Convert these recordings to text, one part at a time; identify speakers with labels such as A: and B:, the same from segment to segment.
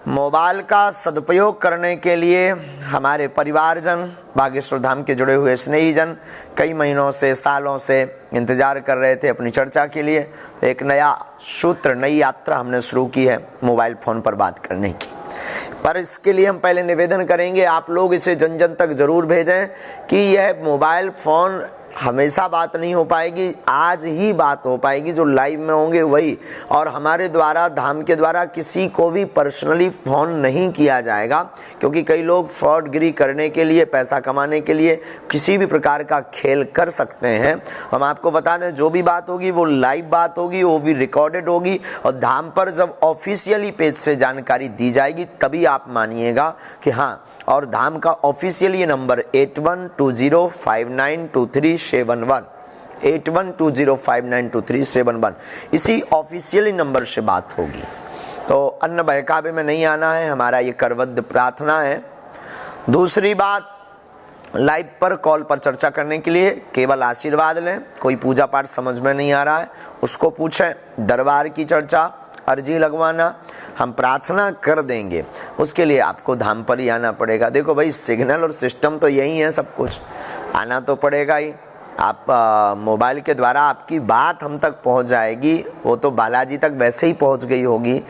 A: Mobile का सदुपयोग करने के लिए हमारे परिवारजन, बागेश्वर धाम के जुड़े हुए स्नेहीजन कई महीनों से, सालों से इंतज़ार कर रहे थे अपनी चर्चा के लिए। एक नया सूत्र, नई यात्रा हमने शुरू की है मोबाइल फ़ोन पर बात करने की। पर इसके लिए हम पहले निवेदन करेंगे, आप लोग इसे जन जन तक ज़रूर भेजें कि यह मोबाइल फ़ोन हमेशा बात नहीं हो पाएगी, आज ही बात हो पाएगी। जो लाइव में होंगे वही, और हमारे द्वारा, धाम के द्वारा किसी को भी पर्सनली फ़ोन नहीं किया जाएगा, क्योंकि कई लोग फ्रॉडगिरी करने के लिए, पैसा कमाने के लिए किसी भी प्रकार का खेल कर सकते हैं। हम आपको बता दें, जो भी बात होगी वो लाइव बात होगी, वो भी रिकॉर्डेड होगी, और धाम पर जब ऑफिशियली पेज से जानकारी दी जाएगी तभी आप मानिएगा कि हाँ। और धाम का ऑफिशियली नंबर 8120592371 8120592371, इसी ऑफिशियली नंबर से बात होगी। तो अन्य बहकावे में नहीं आना है, हमारा ये करवद्ध प्रार्थना है। दूसरी बात, लाइव पर, कॉल पर चर्चा करने के लिए केवल आशीर्वाद लें। कोई पूजा पाठ समझ में नहीं आ रहा है उसको पूछें। दरबार की चर्चा, अर्जी लगवाना हम प्रार्थना कर देंगे, उसके लिए आपको धाम पर ही आना पड़ेगा। देखो भाई, सिग्नल और सिस्टम तो यही है, सब कुछ आना तो पड़ेगा ही। आप मोबाइल के द्वारा आपकी बात हम तक पहुंच जाएगी, वो तो बालाजी तक वैसे ही पहुंच गई होगी।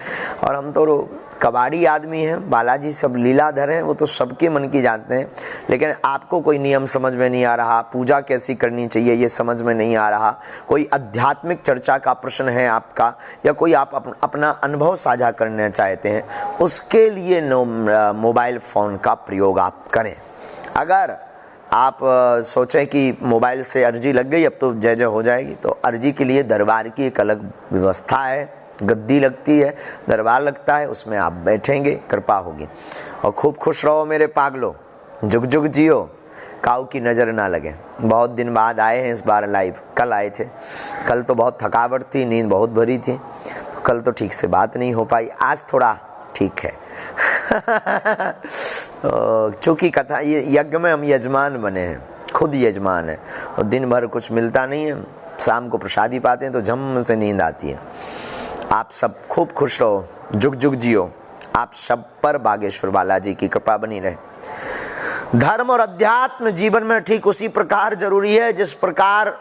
A: और हम तो कबाड़ी आदमी हैं, बालाजी सब लीलाधर हैं, वो तो सबके मन की जानते हैं। लेकिन आपको कोई नियम समझ में नहीं आ रहा, पूजा कैसी करनी चाहिए ये समझ में नहीं आ रहा, कोई आध्यात्मिक चर्चा का प्रश्न है आपका, या कोई आप अपना अनुभव साझा करना चाहते हैं, उसके लिए मोबाइल फ़ोन का प्रयोग आप करें। अगर आप सोचें कि मोबाइल से अर्जी लग गई, अब तो जय जय हो जाएगी, तो अर्जी के लिए दरबार की एक अलग व्यवस्था है। गद्दी लगती है, दरबार लगता है, उसमें आप बैठेंगे, कृपा होगी। और खूब खुश रहो मेरे पागलो, जुग जुग जियो, काऊ की नज़र ना लगे। बहुत दिन बाद आए हैं इस बार लाइव, कल आए थे। कल तो बहुत थकावट थी, नींद बहुत भरी थी, तो कल तो ठीक से बात नहीं हो पाई। आज थोड़ा ठीक है। चूँकि कथा, ये यज्ञ में हम यजमान बने हैं, खुद यजमान है, और दिन भर कुछ मिलता नहीं है, शाम को प्रसादी पाते हैं तो झम से नींद आती है। आप सब खूब खुश रहो, जुग जुग जियो। आप सब पर बागेश्वर बालाजी की कृपा बनी रहे। धर्म और अध्यात्म जीवन में ठीक उसी प्रकार जरूरी है जिस प्रकार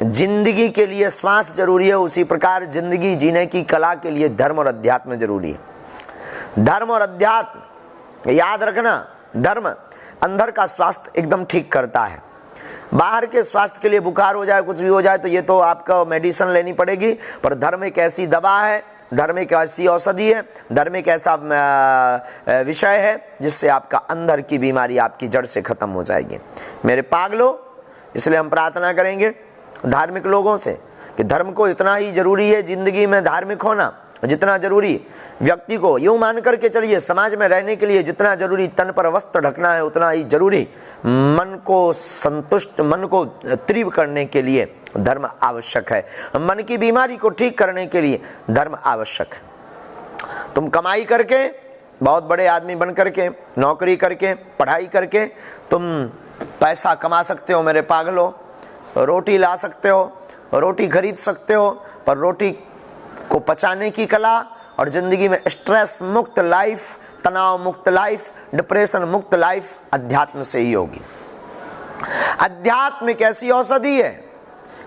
A: जिंदगी के लिए श्वास जरूरी है, उसी प्रकार जिंदगी जीने की कला के लिए धर्म और अध्यात्म जरूरी है। धर्म और अध्यात्म याद रखना, धर्म अंदर का स्वास्थ्य एकदम ठीक करता है। बाहर के स्वास्थ्य के लिए बुखार हो जाए, कुछ भी हो जाए, तो ये तो आपका मेडिसिन लेनी पड़ेगी। पर धर्म एक ऐसी दवा है, धर्म एक ऐसी औषधि है, धर्म एक ऐसा विषय है जिससे आपका अंदर की बीमारी आपकी जड़ से खत्म हो जाएगी मेरे पागलों। इसलिए हम प्रार्थना करेंगे धार्मिक लोगों से कि धर्म को इतना ही जरूरी है जिंदगी में धार्मिक होना, जितना जरूरी व्यक्ति को यूं मान करके चलिए समाज में रहने के लिए जितना जरूरी तन पर वस्त्र ढकना है, उतना ही जरूरी मन को संतुष्ट, मन को तीव्र करने के लिए धर्म आवश्यक है। मन की बीमारी को ठीक करने के लिए धर्म आवश्यक है। तुम कमाई करके, बहुत बड़े आदमी बन करके, नौकरी करके, पढ़ाई करके तुम पैसा कमा सकते हो मेरे पागलों, रोटी ला सकते हो, रोटी खरीद सकते हो, पर रोटी को पचाने की कला और जिंदगी में स्ट्रेस मुक्त लाइफ, तनाव मुक्त लाइफ, डिप्रेशन मुक्त लाइफ अध्यात्म से ही होगी। अध्यात्म एक ऐसी औषधि है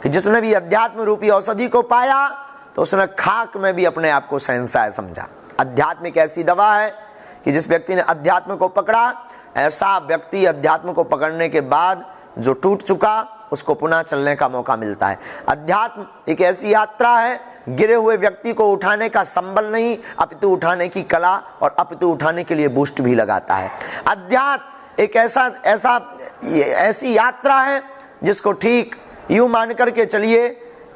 A: कि जिसने भी अध्यात्म रूपी औषधि को पाया तो उसने खाक में भी अपने आप को शहंशाह समझा। अध्यात्म एक ऐसी दवा है कि जिस व्यक्ति ने अध्यात्म को पकड़ा, ऐसा व्यक्ति अध्यात्म को पकड़ने के बाद जो टूट चुका उसको पुनः चलने का मौका मिलता है। अध्यात्म एक ऐसी यात्रा है, गिरे हुए व्यक्ति को उठाने का संबल नहीं, अपितु उठाने की कला और अपितु उठाने के लिए बूस्ट भी लगाता है। अध्यात्म एक ऐसी यात्रा है जिसको ठीक यूं मान करके चलिए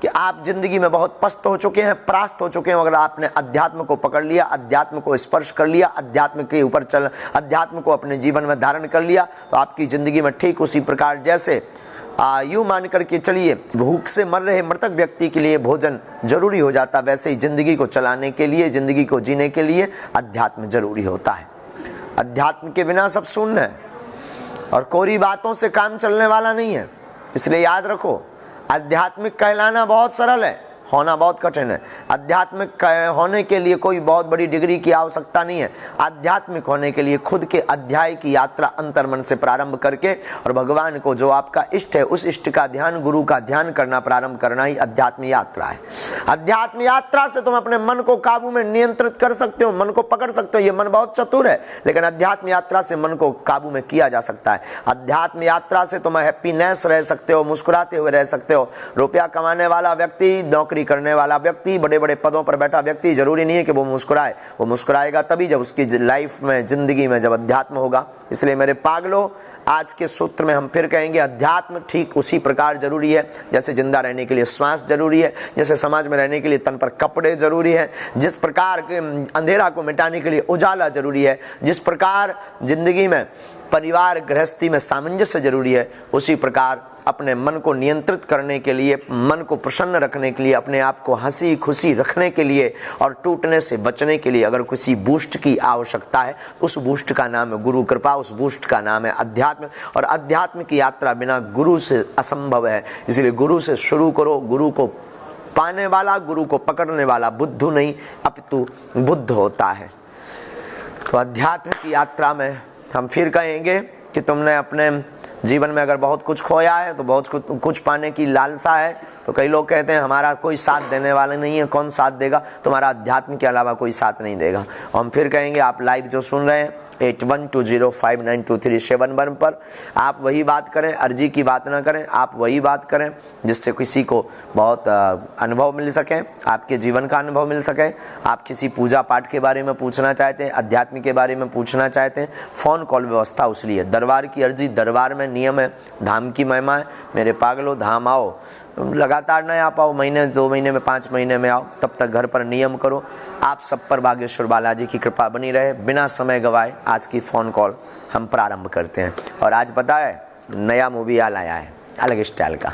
A: कि आप जिंदगी में बहुत पस्त हो चुके हैं, परास्त हो चुके हैं, अगर आपने अध्यात्म को पकड़ लिया, अध्यात्म को स्पर्श कर लिया, अध्यात्म के ऊपर चल, अध्यात्म को अपने जीवन में धारण कर लिया, तो आपकी जिंदगी में ठीक उसी प्रकार जैसे यूं मान करके चलिए भूख से मर रहे मृतक व्यक्ति के लिए भोजन जरूरी हो जाता, वैसे ही जिंदगी को चलाने के लिए, जिंदगी को जीने के लिए अध्यात्म जरूरी होता है। अध्यात्म के बिना सब शून्य है और कोरी बातों से काम चलने वाला नहीं है। इसलिए याद रखो, आध्यात्मिक कहलाना बहुत सरल है, होना बहुत कठिन है। आध्यात्मिक होने के लिए कोई बहुत बड़ी डिग्री की आवश्यकता नहीं है। आध्यात्मिक होने के लिए खुद के अध्याय की यात्रा अंतर्मन से प्रारंभ करके और भगवान को, जो आपका इष्ट है, उस इष्ट का ध्यान, गुरु का ध्यान करना प्रारंभ करना ही अध्यात्म यात्रा है। अध्यात्म यात्रा से तुम अपने मन को काबू में नियंत्रित कर सकते हो, मन को पकड़ सकते हो। ये मन बहुत चतुर है, लेकिन अध्यात्म यात्रा से मन को काबू में किया जा सकता है। अध्यात्म यात्रा से तुम हैप्पीनेस रह सकते हो, मुस्कुराते हुए रह सकते हो। रुपया कमाने वाला व्यक्ति, नौकरी करने वाला व्यक्ति, बड़े बड़े पदों पर बैठा व्यक्ति, जरूरी नहीं है कि वो मुस्कुराए। वो मुस्कुराएगा तभी जब उसकी लाइफ में, जिंदगी में जब अध्यात्म होगा। इसलिए मेरे पागलों, आज के सूत्र में हम फिर कहेंगे, अध्यात्म ठीक उसी प्रकार जरूरी है जैसे जिंदा रहने के लिए श्वास जरूरी है, जैसे समाज में रहने के लिए तन पर कपड़े जरूरी है, जिस प्रकार के अंधेरा को मिटाने के लिए उजाला जरूरी है, जिस प्रकार जिंदगी में परिवार गृहस्थी में सामंजस्य जरूरी है, उसी प्रकार अपने मन को नियंत्रित करने के लिए, मन को प्रसन्न रखने के लिए, अपने आप को हंसी खुशी रखने के लिए और टूटने से बचने के लिए अगर किसी बूस्ट की आवश्यकता है, उस बूस्ट का नाम है गुरु कृपा, उस बूस्ट का नाम है अध्यात्म। और अध्यात्म की यात्रा बिना गुरु से असंभव है। इसलिए गुरु से शुरू करो। गुरु को पाने वाला, गुरु को पकड़ने वाला बुद्धू नहीं अपितु बुद्ध होता है। तो अध्यात्म की यात्रा में हम फिर कहेंगे कि तुमने अपने जीवन में अगर बहुत कुछ खोया है तो बहुत कुछ पाने की लालसा है, तो कई लोग कहते हैं हमारा कोई साथ देने वाला नहीं है। कौन साथ देगा? तुम्हारा अध्यात्म के अलावा कोई साथ नहीं देगा। और हम फिर कहेंगे, आप लाइव जो सुन रहे हैं 8120592371 पर, आप वही बात करें, अर्जी की बात ना करें। आप वही बात करें जिससे किसी को बहुत अनुभव मिल सके, आपके जीवन का अनुभव मिल सके। आप किसी पूजा पाठ के बारे में पूछना चाहते हैं, अध्यात्म के बारे में पूछना चाहते हैं, फ़ोन कॉल व्यवस्था उसलिए। दरबार की अर्जी, दरबार में नियम है, धाम की महिमा है। मेरे पागलों, धाम आओ, लगातार न आ पाओ, महीने 2 महीने में 5 महीने में आओ, तब तक घर पर नियम करो। आप सब पर बागेश्वर बालाजी की कृपा बनी रहे। बिना समय गवाए आज की फ़ोन कॉल हम प्रारंभ करते हैं। और आज पता है, नया मूवी आया है अलग स्टाइल का।